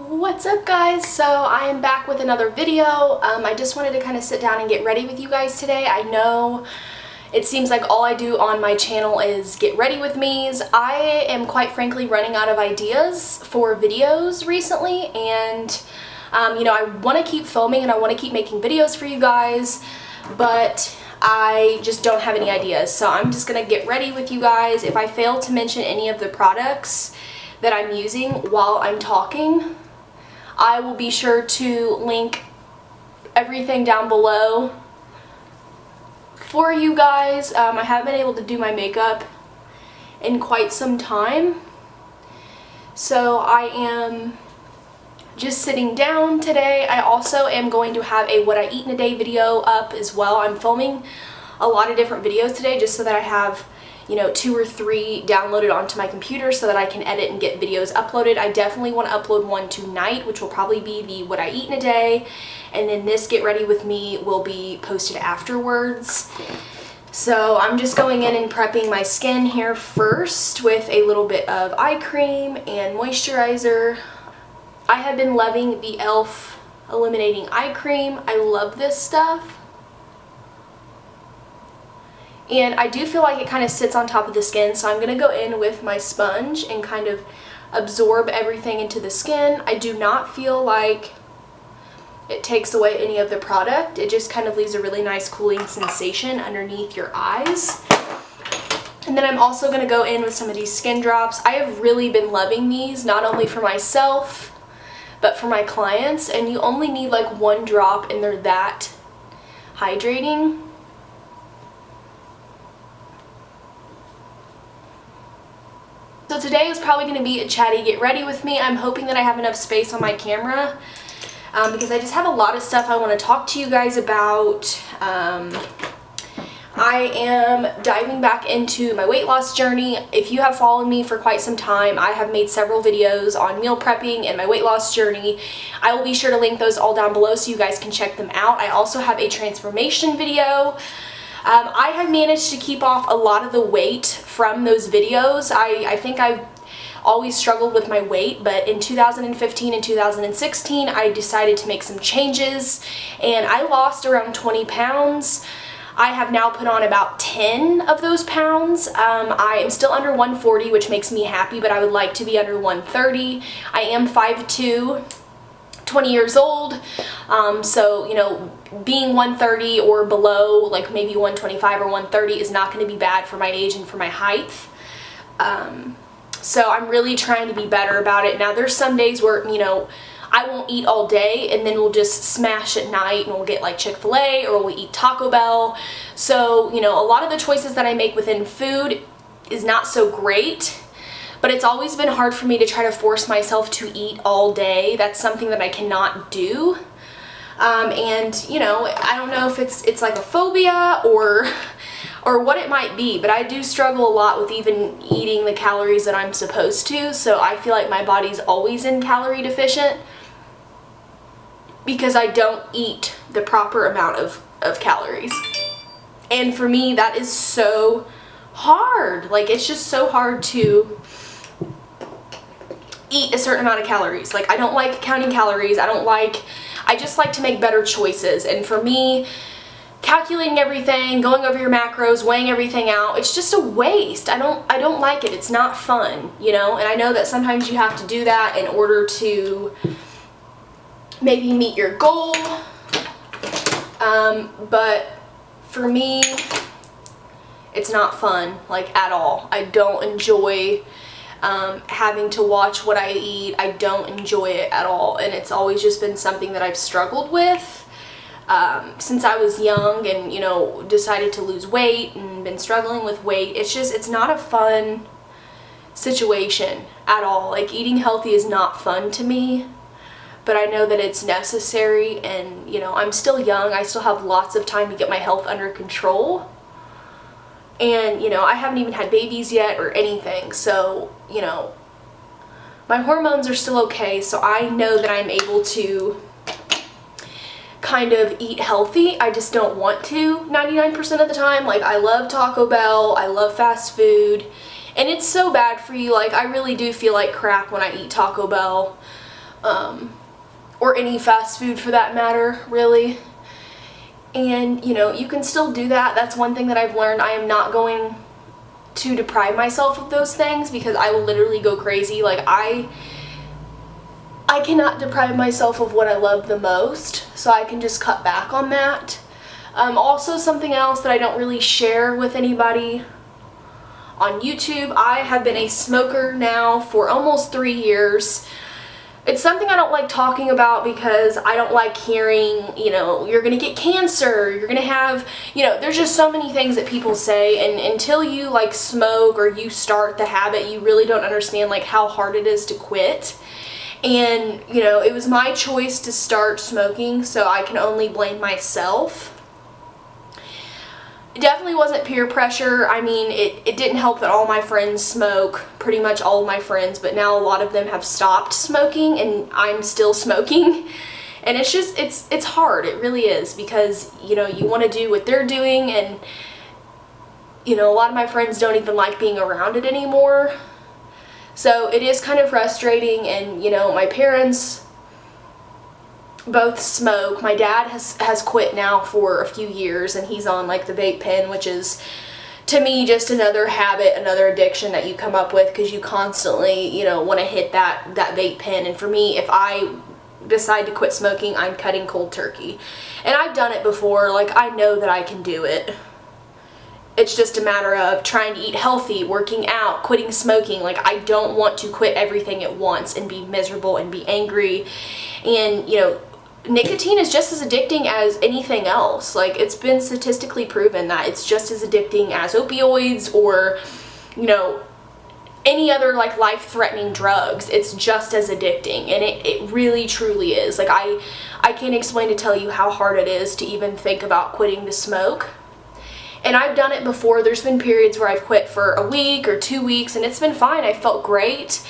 What's up, guys? So I am back with another video. I just wanted to kind of sit down and get ready with you guys today. I know it seems like all I do on my channel is get ready with me's. I am quite frankly running out of ideas for videos recently, and I want to keep filming and I want to keep making videos for you guys, but I just don't have any ideas. So I'm just gonna get ready with you guys. If I fail to mention any of the products that I'm using while I'm talking, I will be sure to link everything down below for you guys. I haven't been able to do my makeup in quite some time, so I am just sitting down today. I also am going to have a what I eat in a day video up as well. I'm filming a lot of different videos today just so that I have 2 or 3 downloaded onto my computer so that I can edit and get videos uploaded. I definitely want to upload one tonight, which will probably be the what I eat in a day, and then this get ready with me will be posted afterwards. So I'm just going in and prepping my skin here first with a little bit of eye cream and moisturizer. I have been loving the e.l.f. Illuminating Eye Cream. I love this stuff. And I do feel like it kind of sits on top of the skin, so I'm going to go in with my sponge and kind of absorb everything into the skin. I do not feel like it takes away any of the product. It just kind of leaves a really nice cooling sensation underneath your eyes. And then I'm also going to go in with some of these skin drops. I have really been loving these, not only for myself, but for my clients. And you only need like 1 drop and they're that hydrating. So today is probably going to be a chatty get ready with me. I'm hoping that I have enough space on my camera because I just have a lot of stuff I want to talk to you guys about. I am diving back into my weight loss journey. If you have followed me for quite some time, I have made several videos on meal prepping and my weight loss journey. I will be sure to link those all down below so you guys can check them out. I also have a transformation video. I have managed to keep off a lot of the weight from those videos. I think I've always struggled with my weight, but in 2015 and 2016 I decided to make some changes and I lost around 20 pounds. I have now put on about 10 of those pounds. I am still under 140, which makes me happy, but I would like to be under 130. I am 5'2", 20 years old, so being 130 or below, like maybe 125 or 130, is not going to be bad for my age and for my height. So I'm really trying to be better about it. Now there's some days where I won't eat all day and then we'll just smash at night and we'll get like Chick-fil-A or we'll eat Taco Bell. So a lot of the choices that I make within food is not so great. But it's always been hard for me to try to force myself to eat all day. That's something that I cannot do. And I don't know if it's like a phobia or what it might be, but I do struggle a lot with even eating the calories that I'm supposed to. So I feel like my body's always in calorie deficient because I don't eat the proper amount of calories. And for me, that is so hard. Like, it's just so hard to eat a certain amount of calories. Like, I don't like counting calories. I just like to make better choices. And for me, calculating everything, going over your macros, weighing everything out, it's just a waste. I don't like it. It's not fun, and I know that sometimes you have to do that in order to maybe meet your goal. But for me, it's not fun, like, at all. I don't enjoy having to watch what I eat. I don't enjoy it at all, and it's always just been something that I've struggled with since I was young and decided to lose weight and been struggling with weight. It's not a fun situation at all. Like, eating healthy is not fun to me, but I know that it's necessary, and I'm still young. I still have lots of time to get my health under control. And, I haven't even had babies yet or anything, so, my hormones are still okay, so I know that I'm able to kind of eat healthy. I just don't want to 99% of the time. Like, I love Taco Bell, I love fast food, and it's so bad for you. Like, I really do feel like crap when I eat Taco Bell. or any fast food for that matter, really. And, you know, you can still do that. That's one thing that I've learned. I am not going to deprive myself of those things because I will literally go crazy. Like, I cannot deprive myself of what I love the most, so I can just cut back on that. Also, something else that I don't really share with anybody on YouTube, I have been a smoker now for almost 3 years. It's something I don't like talking about because I don't like hearing, you know, you're gonna get cancer, you're gonna have, you know, there's just so many things that people say, and until you like smoke or you start the habit, you really don't understand like how hard it is to quit. And, you know, it was my choice to start smoking, so I can only blame myself. It definitely wasn't peer pressure. I mean, it didn't help that all my friends smoke, pretty much all of my friends, but now a lot of them have stopped smoking and I'm still smoking. And it's just, it's hard, it really is, because, you know, you want to do what they're doing, and, you know, a lot of my friends don't even like being around it anymore. So it is kind of frustrating, and, you know, my parents both smoke. My dad has quit now for a few years, and he's on like the vape pen, which is to me just another habit, another addiction that you come up with because you constantly, you know, want to hit that vape pen. And for me, if I decide to quit smoking, I'm cutting cold turkey. And I've done it before, like I know that I can do it. It's just a matter of trying to eat healthy, working out, quitting smoking. Like, I don't want to quit everything at once and be miserable and be angry. And, you know, nicotine is just as addicting as anything else. Like, it's been statistically proven that it's just as addicting as opioids or, you know, any other like life-threatening drugs. It's just as addicting, and it really truly is. Like, I can't explain to tell you how hard it is to even think about quitting to smoke. And I've done it before. There's been periods where I've quit for a week or 2 weeks, and it's been fine. I felt great.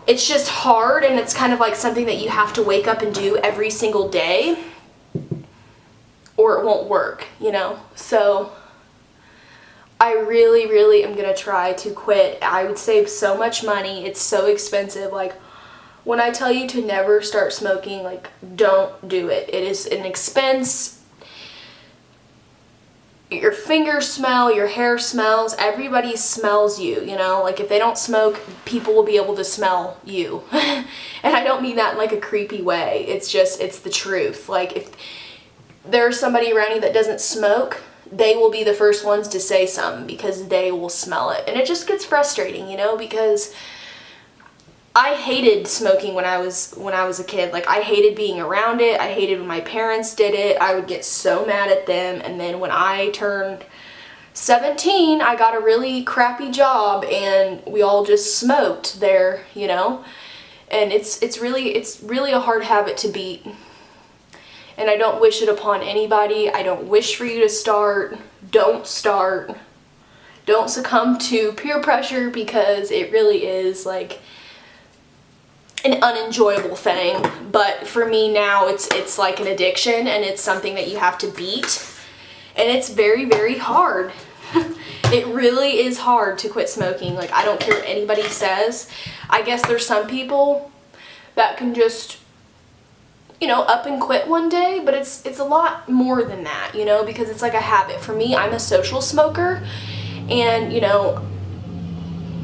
It's just hard, and it's kind of like something that you have to wake up and do every single day, or it won't work, you know? So I really, really am gonna try to quit. I would save so much money. It's so expensive. Like, when I tell you to never start smoking, like, don't do it. It is an expense. Your fingers smell, your hair smells, everybody smells you, you know? Like, if they don't smoke, people will be able to smell you. And I don't mean that in like a creepy way. It's just, it's the truth. Like, if there's somebody around you that doesn't smoke, they will be the first ones to say something because they will smell it. And it just gets frustrating, you know, because I hated smoking when I was a kid. Like, I hated being around it. I hated when my parents did it. I would get so mad at them. And then when I turned 17, I got a really crappy job, and we all just smoked there, you know. And it's really a hard habit to beat. And I don't wish it upon anybody. I don't wish for you to start. Don't start. Don't succumb to peer pressure, because it really is like an unenjoyable thing. But for me now, it's like an addiction, and it's something that you have to beat, and it's very, very hard. It really is hard to quit smoking. Like, I don't care what anybody says. I guess there's some people that can just, you know, up and quit one day, but it's a lot more than that, you know, because it's like a habit. For me, I'm a social smoker, and, you know,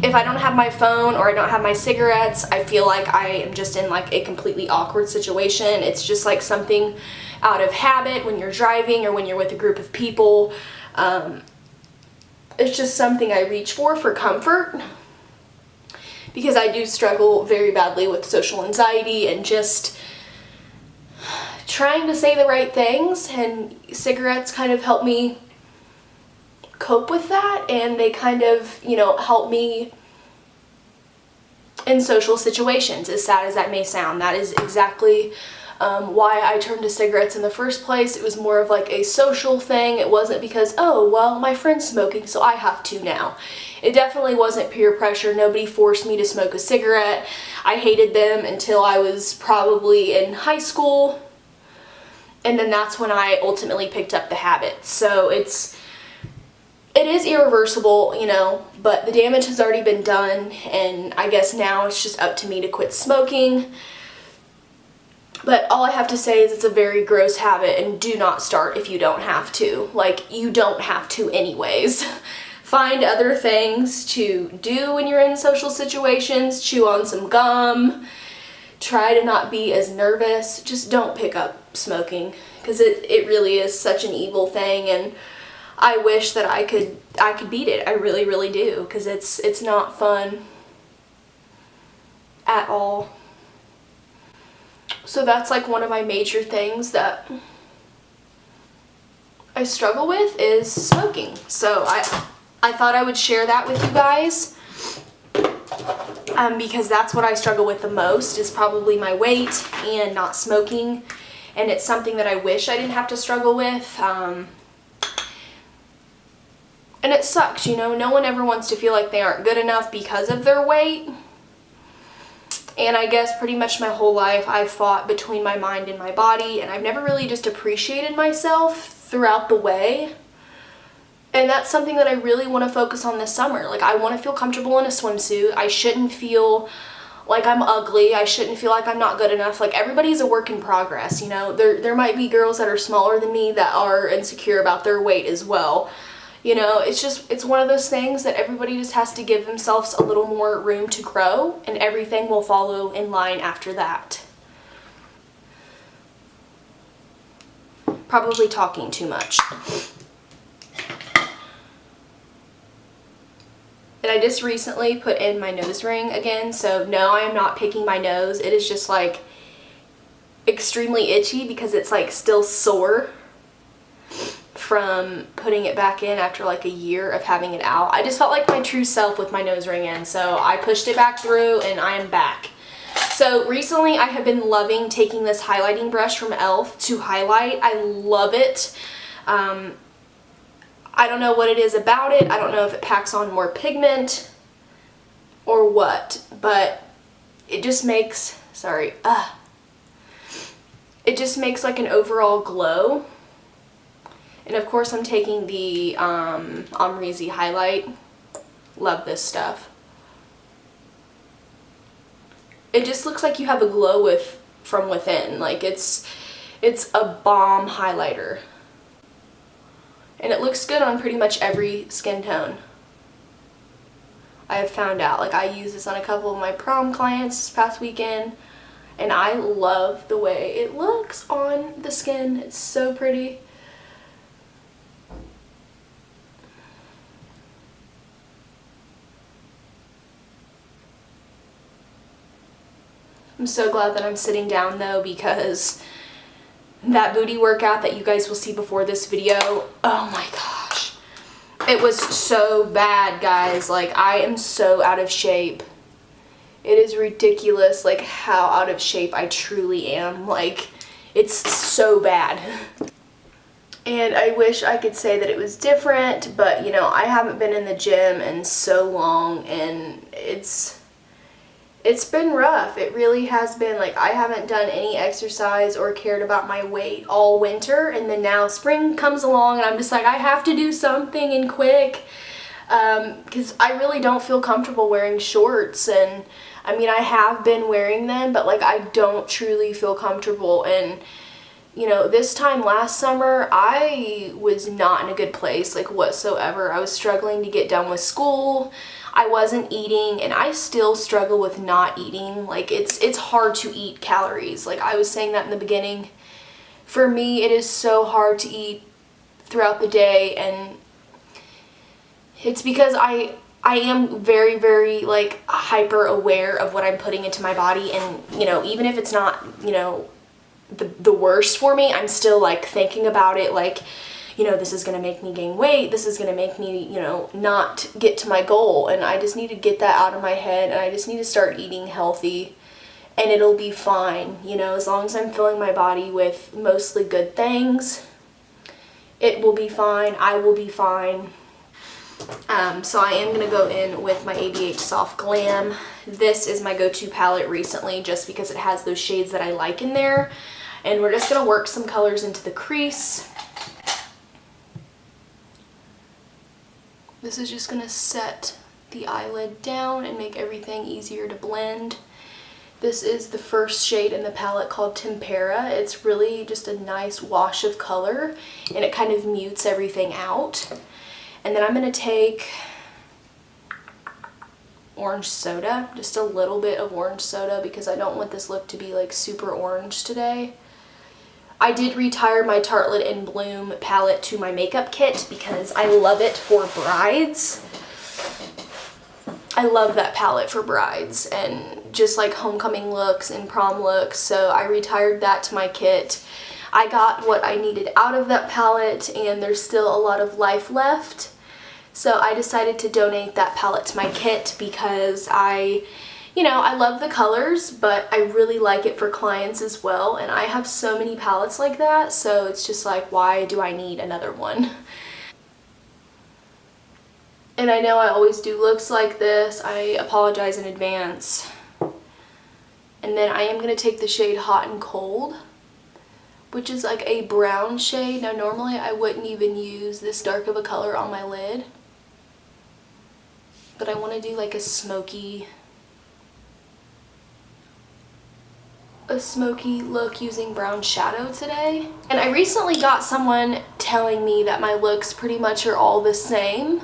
if I don't have my phone or I don't have my cigarettes, I feel like I am just in like a completely awkward situation. It's just like something out of habit when you're driving or when you're with a group of people. It's just something I reach for comfort, because I do struggle very badly with social anxiety and just trying to say the right things, and cigarettes kind of help me cope with that, and they kind of, you know, help me in social situations, as sad as that may sound. That is exactly why I turned to cigarettes in the first place. It was more of like a social thing. It wasn't because, oh, well, my friend's smoking, so I have to now. It definitely wasn't peer pressure. Nobody forced me to smoke a cigarette. I hated them until I was probably in high school, and then that's when I ultimately picked up the habit. So it is irreversible, you know, but the damage has already been done, and I guess now it's just up to me to quit smoking. But all I have to say is it's a very gross habit, and do not start if you don't have to. Like, you don't have to anyways. Find other things to do when you're in social situations. Chew on some gum. Try to not be as nervous. Just don't pick up smoking, because it really is such an evil thing, and I wish that I could beat it. I really, really do, because it's not fun at all. So that's like one of my major things that I struggle with is smoking. So I thought I would share that with you guys, because that's what I struggle with the most, is probably my weight and not smoking. And it's something that I wish I didn't have to struggle with. And it sucks, you know, no one ever wants to feel like they aren't good enough because of their weight. And I guess pretty much my whole life I've fought between my mind and my body, and I've never really just appreciated myself throughout the way. And that's something that I really want to focus on this summer. Like, I want to feel comfortable in a swimsuit. I shouldn't feel like I'm ugly. I shouldn't feel like I'm not good enough. Like, everybody's a work in progress, you know. There might be girls that are smaller than me that are insecure about their weight as well. You know, it's one of those things that everybody just has to give themselves a little more room to grow, and everything will follow in line after that. Probably talking too much. And I just recently put in my nose ring again, so no, I am not picking my nose. It is just like extremely itchy because it's like still sore from putting it back in after like a year of having it out. I just felt like my true self with my nose ring in, so I pushed it back through and I am back. So recently I have been loving taking this highlighting brush from e.l.f. to highlight. I love it. I don't know what it is about it. I don't know if it packs on more pigment or what, but it just makes, it just makes like an overall glow. And of course I'm taking the Amrezy highlight. Love this stuff. It just looks like you have a glow from within. Like it's a bomb highlighter. And it looks good on pretty much every skin tone. I have found out. Like, I used this on a couple of my prom clients this past weekend, and I love the way it looks on the skin. It's so pretty. I'm so glad that I'm sitting down though, because that booty workout that you guys will see before this video, oh my gosh, it was so bad, guys. Like, I am so out of shape. It is ridiculous, like, how out of shape I truly am. Like, it's so bad. And I wish I could say that it was different, but you know, I haven't been in the gym in so long, and it's been rough. It really has been. Like, I haven't done any exercise or cared about my weight all winter, and then now spring comes along and I'm just like, I have to do something and quick, because I really don't feel comfortable wearing shorts. And I mean, I have been wearing them, but like, I don't truly feel comfortable. And you know, this time last summer, I was not in a good place, like, whatsoever. I was struggling to get done with school. I wasn't eating, and I still struggle with not eating. Like, it's hard to eat calories. Like, I was saying that in the beginning. For me, it is so hard to eat throughout the day, and it's because I am very, very, like, hyper aware of what I'm putting into my body. And, you know, even if it's not, you know, the worst for me, I'm still, like, thinking about it, like, you know, this is going to make me gain weight, this is going to make me, you know, not get to my goal. And I just need to get that out of my head, and I just need to start eating healthy, and it'll be fine. You know, as long as I'm filling my body with mostly good things, it will be fine. I will be fine. So I am going to go in with my ABH Soft Glam. This is my go-to palette recently, just because it has those shades that I like in there. And we're just going to work some colors into the crease. This is just going to set the eyelid down and make everything easier to blend. This is the first shade in the palette called Tempera. It's really just a nice wash of color, and it kind of mutes everything out. And then I'm going to take orange soda, just a little bit of orange soda, because I don't want this look to be like super orange today. I did retire my Tartelette in Bloom palette to my makeup kit because I love it for brides. I love that palette for brides and just like homecoming looks and prom looks, so I retired that to my kit. I got what I needed out of that palette, and there's still a lot of life left. So I decided to donate that palette to my kit because I love the colors, but I really like it for clients as well. And I have so many palettes like that, so it's just like, why do I need another one? And I know I always do looks like this. I apologize in advance. And then I am going to take the shade Hot and Cold, which is like a brown shade. Now normally I wouldn't even use this dark of a color on my lid, but I want to do like a smoky look using brown shadow today. And I recently got someone telling me that my looks pretty much are all the same.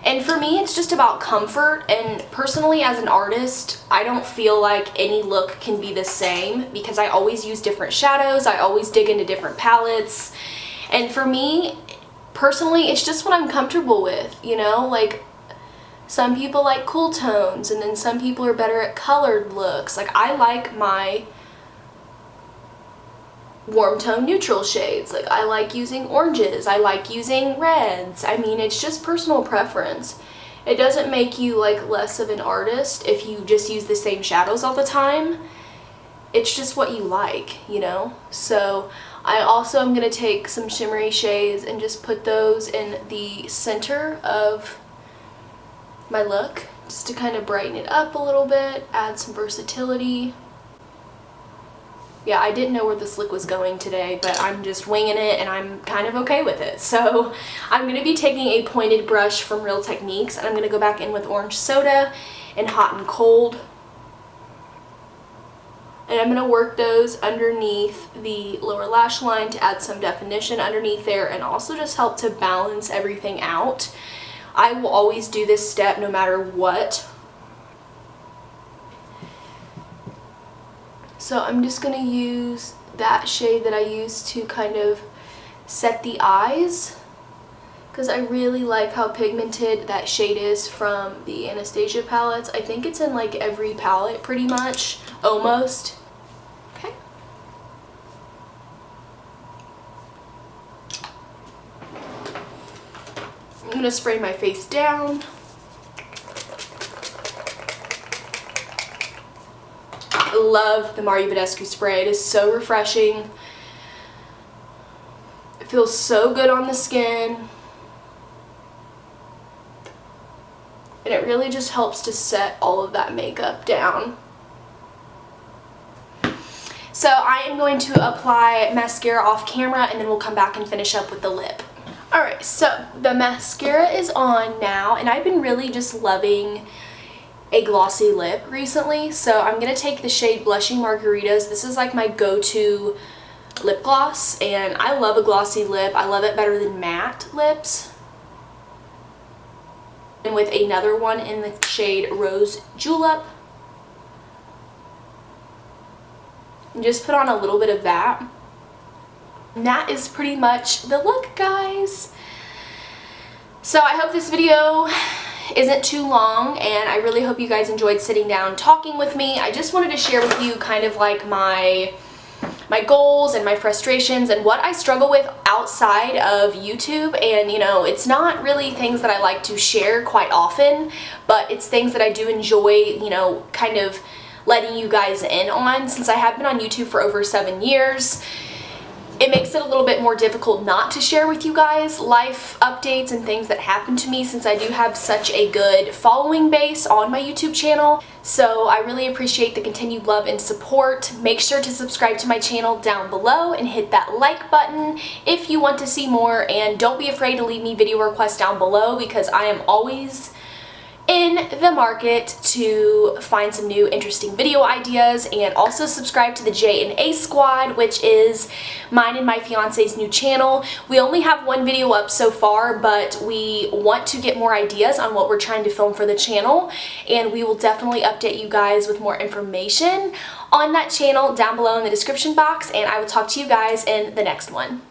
And for me, it's just about comfort, and personally as an artist, I don't feel like any look can be the same because I always use different shadows, I always dig into different palettes, and for me, personally, it's just what I'm comfortable with, you know? Like, some people like cool tones, and then some people are better at colored looks. Like, I like my warm tone neutral shades. Like, I like using oranges, I like using reds. I mean, it's just personal preference. It doesn't make you like less of an artist if you just use the same shadows all the time. It's just what you like, you know? So I also am going to take some shimmery shades and just put those in the center of my look just to kind of brighten it up a little bit, add some versatility. Yeah, I didn't know where this look was going today, but I'm just winging it and I'm kind of okay with it. So I'm going to be taking a pointed brush from Real Techniques, and I'm going to go back in with orange soda and Hot and Cold. And I'm going to work those underneath the lower lash line to add some definition underneath there, and also just help to balance everything out. I will always do this step no matter what. So I'm just going to use that shade that I used to kind of set the eyes, because I really like how pigmented that shade is from the Anastasia palettes. I think it's in like every palette pretty much, almost. Okay. I'm going to spray my face down. I love the Mario Badescu spray. It is so refreshing. It feels so good on the skin. And it really just helps to set all of that makeup down. So I am going to apply mascara off camera, and then we'll come back and finish up with the lip. Alright, so the mascara is on now, and I've been really just loving a glossy lip recently, so I'm going to take the shade Blushing Margaritas. This is like my go-to lip gloss, and I love a glossy lip. I love it better than matte lips. And with another one in the shade Rose Julep. And just put on a little bit of that. And that is pretty much the look, guys. So I hope this video isn't too long, and I really hope you guys enjoyed sitting down talking with me. I just wanted to share with you kind of like my goals and my frustrations and what I struggle with outside of YouTube. And you know, it's not really things that I like to share quite often, but it's things that I do enjoy, you know, kind of letting you guys in on. Since I have been on YouTube for over 7 years, it makes it a little bit more difficult not to share with you guys life updates and things that happen to me, since I do have such a good following base on my YouTube channel. So I really appreciate the continued love and support. Make sure to subscribe to my channel down below and hit that like button if you want to see more, and don't be afraid to leave me video requests down below, because I am always in the market to find some new interesting video ideas, and also subscribe to the J&A Squad, which is mine and my fiance's new channel. We only have one video up so far, but we want to get more ideas on what we're trying to film for the channel, and we will definitely update you guys with more information on that channel down below in the description box, and I will talk to you guys in the next one.